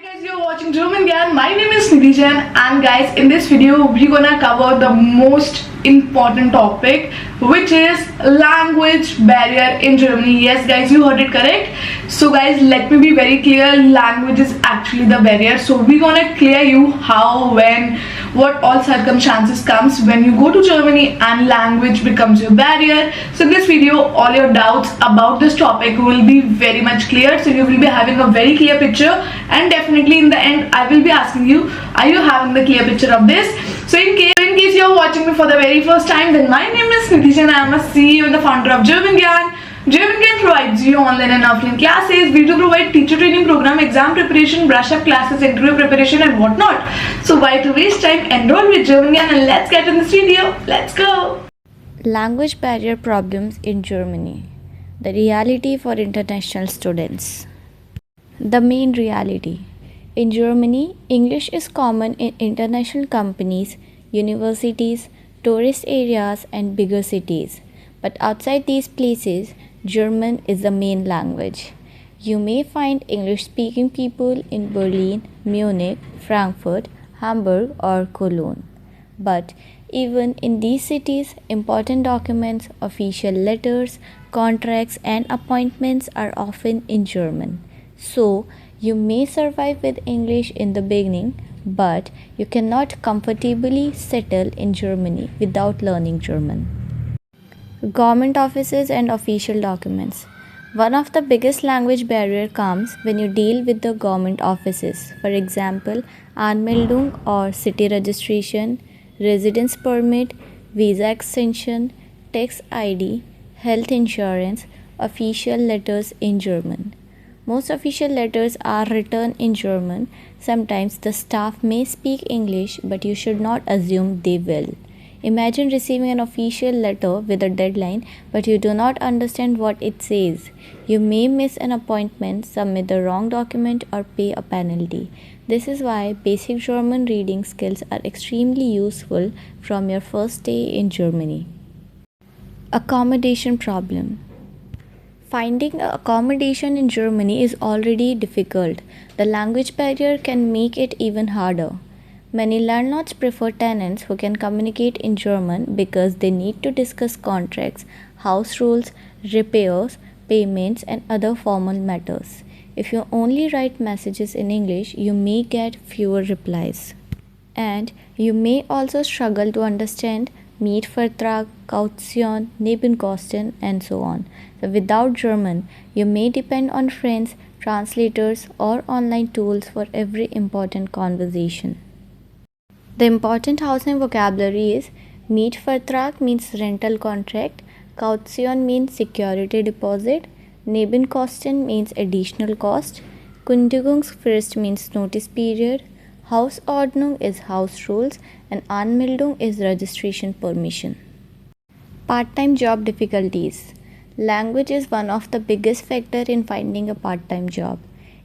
Hi guys, you're watching German Gyan. My name is Nidhi Jain, and guys, in this video we're gonna cover the most important topic, which is language barrier in Germany. Yes guys, you heard it correct. So guys, let me be very clear, language is actually the barrier. So we're gonna clear you how, when, what all circumstances comes when you go to Germany and language becomes your barrier. So in this video, all your doubts about this topic will be very much clear. So you will be having a very clear picture, and definitely in the end I will be asking you, are you having the clear picture of this? So in case you're watching me for the very first time, then my name is Nidhi Jain. I am a CEO and the founder of German Gyan. German Gyan provides you online and offline classes. We do provide teacher training program, exam preparation, brush up classes, interview preparation and whatnot. So why to waste time? Enroll with German Gyan and let's get in this video. Let's go. Language barrier problems in Germany. The reality for international students. The main reality. In Germany, English is common in international companies, universities, tourist areas, and bigger cities. But outside these places, German is the main language. You may find English speaking people in Berlin, Munich, Frankfurt, Hamburg, or Cologne. But even in these cities, important documents, official letters, contracts, and appointments are often in German. So, you may survive with English in the beginning, but you cannot comfortably settle in Germany without learning German. Government offices and official documents. One of the biggest language barrier comes when you deal with the government offices. For example, Anmeldung or city registration, residence permit, visa extension, tax ID, health insurance, official letters in German. Most official letters are written in German. Sometimes the staff may speak English, but you should not assume they will. Imagine receiving an official letter with a deadline, but you do not understand what it says. You may miss an appointment, submit the wrong document, or pay a penalty. This is why basic German reading skills are extremely useful from your first day in Germany. Accommodation problem. Finding accommodation in Germany is already difficult. The language barrier can make it even harder. Many landlords prefer tenants who can communicate in German because they need to discuss contracts, house rules, repairs, payments, and other formal matters. If you only write messages in English, you may get fewer replies. And you may also struggle to understand Mietvertrag, Kaution, Nebenkosten, and so on. So without German, you may depend on friends, translators, or online tools for every important conversation. The important housing vocabulary is Mietvertrag means rental contract, Kaution means security deposit, Nebenkosten means additional cost, Kündigungsfrist means notice period, Hausordnung is house rules, and Anmeldung is registration permission. Part-time job difficulties. Language is one of the biggest factors in finding a part-time job.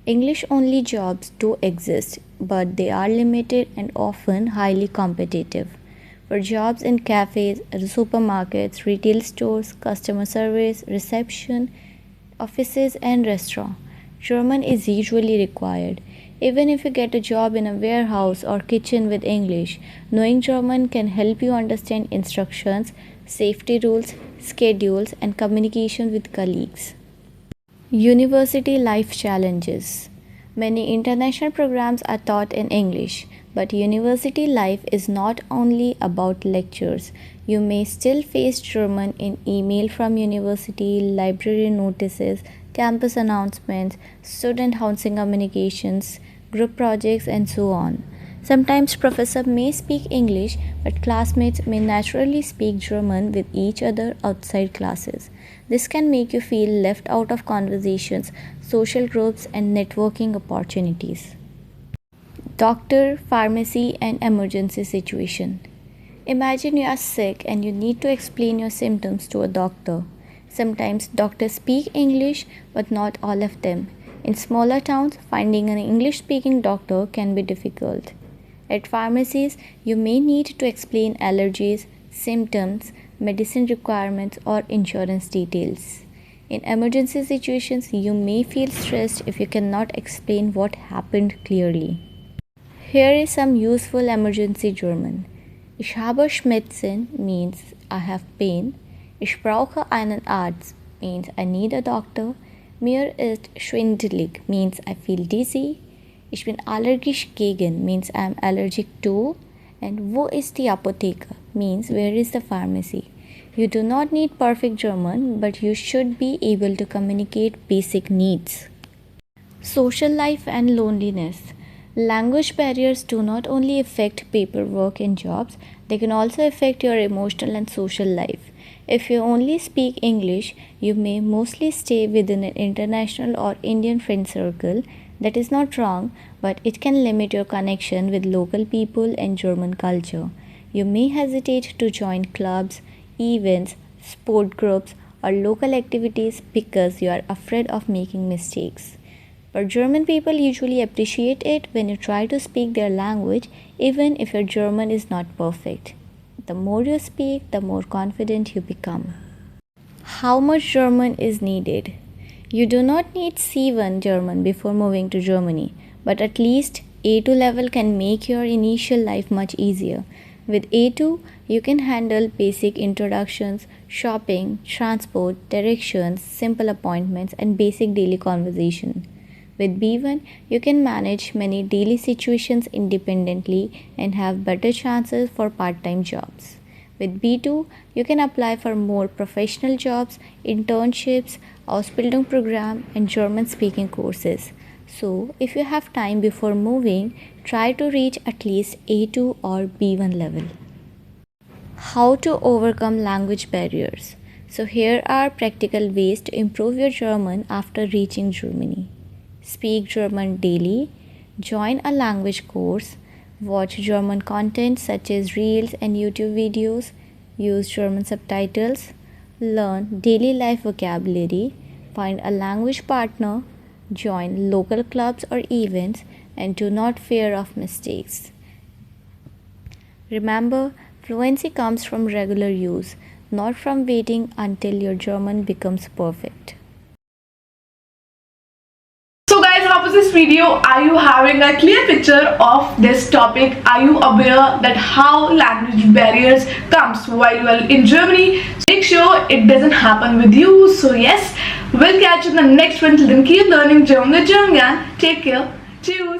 English-only jobs do exist, but they are limited and often highly competitive. For jobs in cafes, supermarkets, retail stores, customer service, reception, offices, and restaurants, German is usually required. Even if you get a job in a warehouse or kitchen with English, knowing German can help you understand instructions, safety rules, schedules, and communication with colleagues. University life challenges. Many international programs are taught in English, but university life is not only about lectures. You may still face German in email from university, library notices, campus announcements, student housing communications, group projects, and so on. Sometimes professors may speak English, but classmates may naturally speak German with each other outside classes. This can make you feel left out of conversations, social groups, and networking opportunities. Doctor, pharmacy, and emergency situation. Imagine you are sick and you need to explain your symptoms to a doctor. Sometimes doctors speak English, but not all of them. In smaller towns, finding an English-speaking doctor can be difficult. At pharmacies, you may need to explain allergies, symptoms, medicine requirements, or insurance details. In emergency situations, you may feel stressed if you cannot explain what happened clearly. Here is some useful emergency German. Ich habe Schmerzen means I have pain. Ich brauche einen Arzt means I need a doctor. Mir ist schwindelig means I feel dizzy. Ich bin allergisch gegen means I am allergic to. And wo ist die Apotheke means where is the pharmacy. You do not need perfect German, but you should be able to communicate basic needs. Social life and loneliness. Language barriers do not only affect paperwork and jobs, they can also affect your emotional and social life. If you only speak English, you may mostly stay within an international or Indian friend circle. That is not wrong, but it can limit your connection with local people and German culture. You may hesitate to join clubs, events, sport groups, or local activities because you are afraid of making mistakes. But German people usually appreciate it when you try to speak their language, even if your German is not perfect. The more you speak, the more confident you become. How much German is needed? You do not need C1 German before moving to Germany, but at least A2 level can make your initial life much easier. With A2, you can handle basic introductions, shopping, transport, directions, simple appointments, and basic daily conversation. With B1, you can manage many daily situations independently and have better chances for part-time jobs. With B2, you can apply for more professional jobs, internships, Ausbildung program, and German-speaking courses. So, if you have time before moving, try to reach at least A2 or B1 level. How to overcome language barriers. So, here are practical ways to improve your German after reaching Germany. Speak German daily, join a language course, watch German content such as reels and YouTube videos, use German subtitles, learn daily life vocabulary, find a language partner, join local clubs or events, and do not fear of mistakes. Remember, fluency comes from regular use, not from waiting until your German becomes perfect. So guys, how was this video? Are you having a clear picture of this topic? Are you aware that how language barriers comes while you are in Germany? So make sure it doesn't happen with you. So yes, we'll catch you in the next one. Till then, keep learning German with German Gyan. Take care. Cheers.